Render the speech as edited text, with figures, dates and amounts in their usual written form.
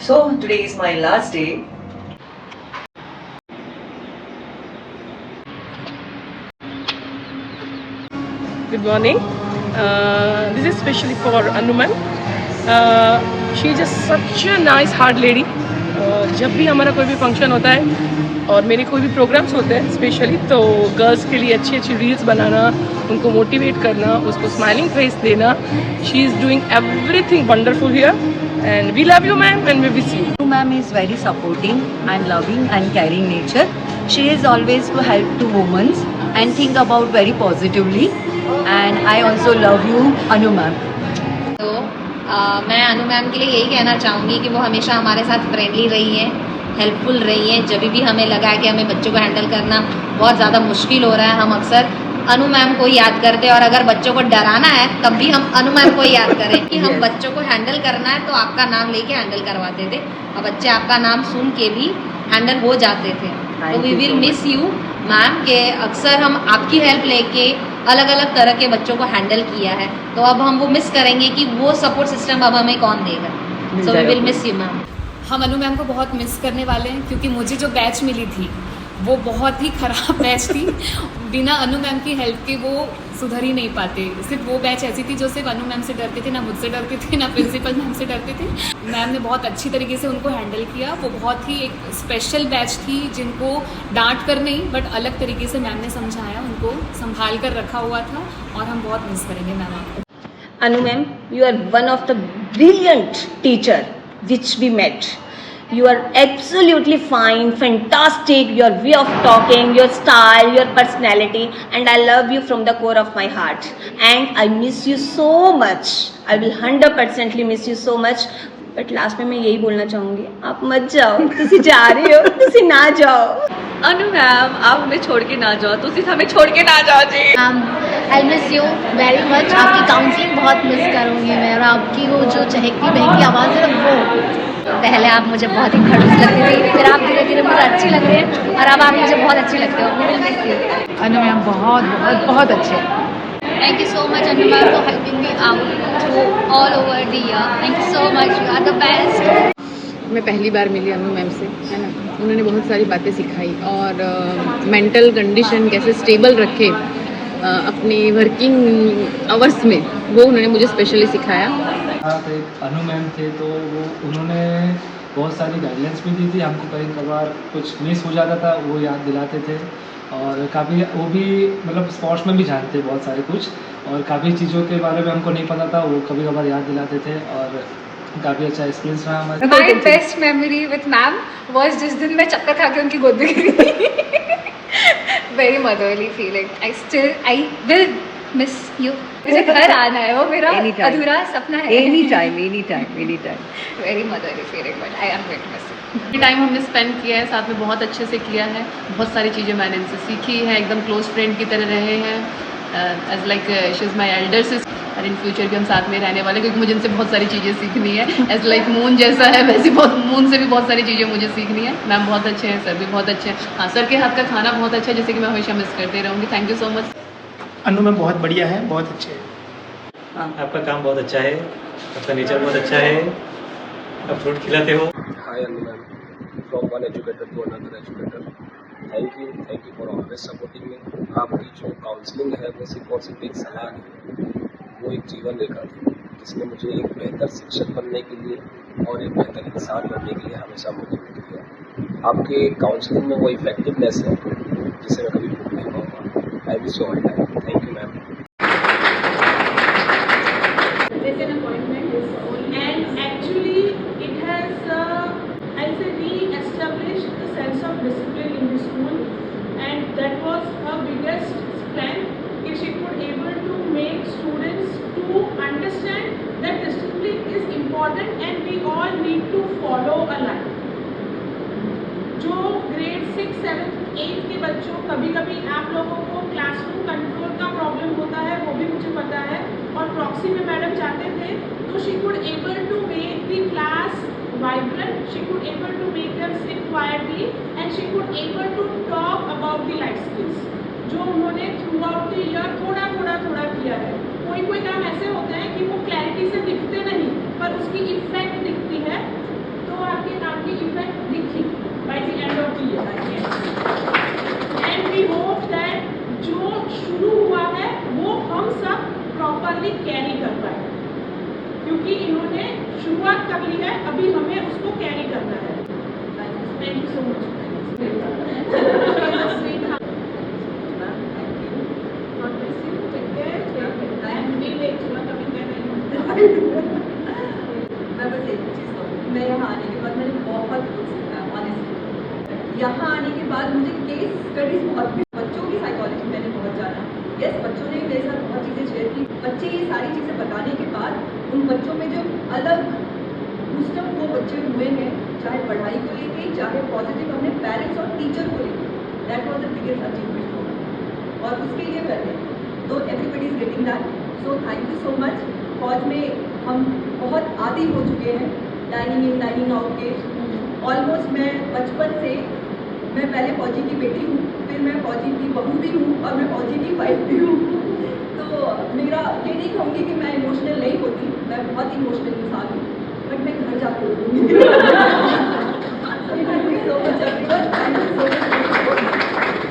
So today is my last day. Good morning. This is especially for Anu ma'am. She is just such a nice heart lady. जब भी हमारा कोई भी function होता है और मेरे कोई भी प्रोग्राम्स होते हैं स्पेशली, तो गर्ल्स के लिए अच्छी अच्छी रील्स बनाना, उनको मोटिवेट करना, उसको स्माइलिंग फेस देना. She is doing everything wonderful here and we love you ma'am and we miss you. Ma'am is very supporting and loving and caring nature. She is always to help to women and think about very positively. And I also love you, Anu ma'am. तो मैं अनु ma'am के लिए यही कहना चाहूँगी कि वो हमेशा हमारे साथ फ्रेंडली रही है, हेल्पफुल रही है. जब भी हमें लगा है कि हमें बच्चों को हैंडल करना बहुत ज़्यादा मुश्किल हो रहा है, हम अक्सर अनु मैम को ही याद करते हैं. और अगर बच्चों को डराना है तब भी हम अनु मैम को ही याद करें कि हम बच्चों को हैंडल करना है तो आपका नाम लेके हैंडल करवाते थे और बच्चे आपका नाम सुन के भी हैंडल हो जाते थे. तो we will miss you ma'am के अक्सर हम आपकी हेल्प लेके अलग अलग तरह के बच्चों को हैंडल किया है, तो अब हम वो मिस करेंगे कि वो सपोर्ट सिस्टम अब हमें कौन देगा. So we will miss you ma'am. हम अनु मैम को बहुत मिस करने वाले हैं क्योंकि मुझे जो बैच मिली थी वो बहुत ही ख़राब बैच थी. बिना अनु मैम की हेल्प के वो सुधर ही नहीं पाते. सिर्फ वो बैच ऐसी थी जो सिर्फ अनु मैम से डरते थे, ना मुझसे डरते थे, ना प्रिंसिपल मैम से डरते थे. मैम ने बहुत अच्छी तरीके से उनको हैंडल किया. वो बहुत ही एक स्पेशल बैच थी जिनको डांट कर नहीं बट अलग तरीके से मैम ने समझाया, उनको संभाल कर रखा हुआ था और हम बहुत मिस करेंगे मैम आपको. Anu ma'am, you are one of the brilliant teacher which we met. You are absolutely fine, fantastic, your way of talking, your style, your personality, and I love you from the core of my heart. And I miss you so much. I will 100% miss you so much. But last में मैं यही बोलना चाहूँगी, आप मत जाओ. तुसी जा रही हो, तुसी ना जाओ. अनु मैम, आप हमें छोड़ के ना जाओ. तुसी हमें छोड़ के ना जाओ जी. I miss you very much. आपकी काउंसलिंग बहुत मिस करूँगी मैं, और आपकी वो जो चहकती बहकती आवाज़ है वो. पहले आप मुझे बहुत ही खड़ूस लगती थी, फिर आप धीरे धीरे मुझे अच्छी लग रही है और अब आप मुझे बहुत अच्छी लगते हो. अनु मैम बहुत बहुत बहुत अच्छे. Thank you so much Anu ma'am for helping me out through all over the year. Thank you so much. You are the best. मैं पहली बार मिली अनु मैम से, है ना. उन्होंने बहुत सारी बातें सिखाई और मेंटल कंडीशन कैसे स्टेबल रखे अपनी वर्किंग आवर्स में, वो उन्होंने मुझे स्पेशली सिखाया. आप एक अनु मैम थे तो उन्होंने बहुत सारी गाइडलाइंस भी दी थी हमको. कई कभार कुछ मिस हो जाता था वो याद दिलाते थे, और काफ़ी वो भी मतलब स्पोर्ट्स में भी जानते बहुत सारे कुछ, और काफ़ी चीज़ों के बारे में हमको नहीं पता था, वो कभी कभार याद दिलाते थे. और काफ़ी अच्छा एक्सपीरियंस रहा हमारा. My best memory with ma'am was जिस दिन मैं चक्कर खा के उनकी गोद में गिरी थी. Very motherly feeling. I will miss you. मुझे घर आना है, वो मेरा अधूरा सपना है. Any time. Very motherly feeling but I am going to miss you. ये टाइम हमने स्पेंड किया है साथ में, बहुत अच्छे से किया है. बहुत सारी चीज़ें मैंने इनसे सीखी है, एकदम क्लोज फ्रेंड की तरह रहे हैं. As like she is my elder sister, और इन फ्यूचर भी हम साथ में रहने वाले, क्योंकि मुझे इनसे बहुत सारी चीज़ें सीखनी है. एज लाइक मून जैसा है वैसे बहुत मून से भी बहुत सारी चीज़ें मुझे सीखनी है. मैम बहुत अच्छे हैं, सर भी बहुत अच्छे हैं. हाँ, सर के हाथ का खाना बहुत अच्छा है, जैसे कि मैं हमेशा मिस करते रहूँगी. Thank you so much. Anu ma'am बहुत बढ़िया है, बहुत अच्छे है. आपका काम बहुत अच्छा है, आपका नेचर बहुत अच्छा है, आप फ्रूट खिलाते हो. Hi Anu ma'am, from one educator to another educator. Thank you for always supporting me. आपकी जो काउंसलिंग है वो सिर्फ और सिर्फ एक सलाह है, वो एक जीवन रेखा थी जिसने मुझे एक बेहतर शिक्षक बनने के लिए और एक बेहतर इंसान बनने के लिए हमेशा मोटिवेट किया. आपके काउंसलिंग में वो इफेक्टिवनेस है जिसे मैं कभी भूल नहीं पाऊँगा. I wish you all time. Thank you ma'am. There's an appointment and actually it has I'll say re-established the sense of discipline in the school, and that was her biggest strength, if she could able to make students to understand that discipline is important and we all need to follow a line. जो grade 6, 7, 8 के बच्चों, कभी कभी आप लोगों को classroom control का problem होता है, वो भी मुझे पता है, और प्रॉक्सी में मैडम चाहते थे तो she could able to make the class vibrant, she could able to make them sit quietly and she could able to talk about the life skills जो उन्होंने थ्रू आउट द ईयर थोड़ा किया है. कोई काम ऐसे होते हैं कि वो क्लैरिटी से दिखते नहीं पर उसकी इफेक्ट दिखती है. तो प्रॉपरली कैरी कर पाए, क्योंकि इन्होंने शुरुआत कर ली है, अभी हमें उसको कैरी करना है। Thank you so much. मैं बस एक चीज़ कहूँगी, मैं यहाँ आने के बाद मैंने बहुत कुछ सीखा है ऑनेस्टली। यहाँ आने के बाद मुझे केस स्टडीज बहुत, बच्चों की साइकोलॉजी मैंने बहुत जाना। यस, बच्चों ने मेरे साथ बहुत चीज़ें शेयर की। बच्चे ये सारी चीज़ें बताने के बाद उन बच्चों में जो अलग बूस्टअप वो बच्चे हुए हैं, चाहे पढ़ाई को लेके, चाहे पॉजिटिव अपने पेरेंट्स और टीचर को लेके, that was the biggest achievement for me. और उसके लिए करने तो everybody is getting that, so thank you so much. फौज में हम बहुत आदी हो चुके हैं डाइनिंग इन डाइनिंग आउट के। ऑलमोस्ट मैं बचपन से, मैं पहले फौजी की बेटी हूँ, फिर मैं फौजी की बहू भी हूँ और मैं फौजी की वाइफ भी हूँ। तो मेरा ये नहीं कहूँगी कि मैं इमोशनल नहीं होती, मैं बहुत इमोशनल इंसान हूँ, बट मैं घर जाकर रोऊंगी।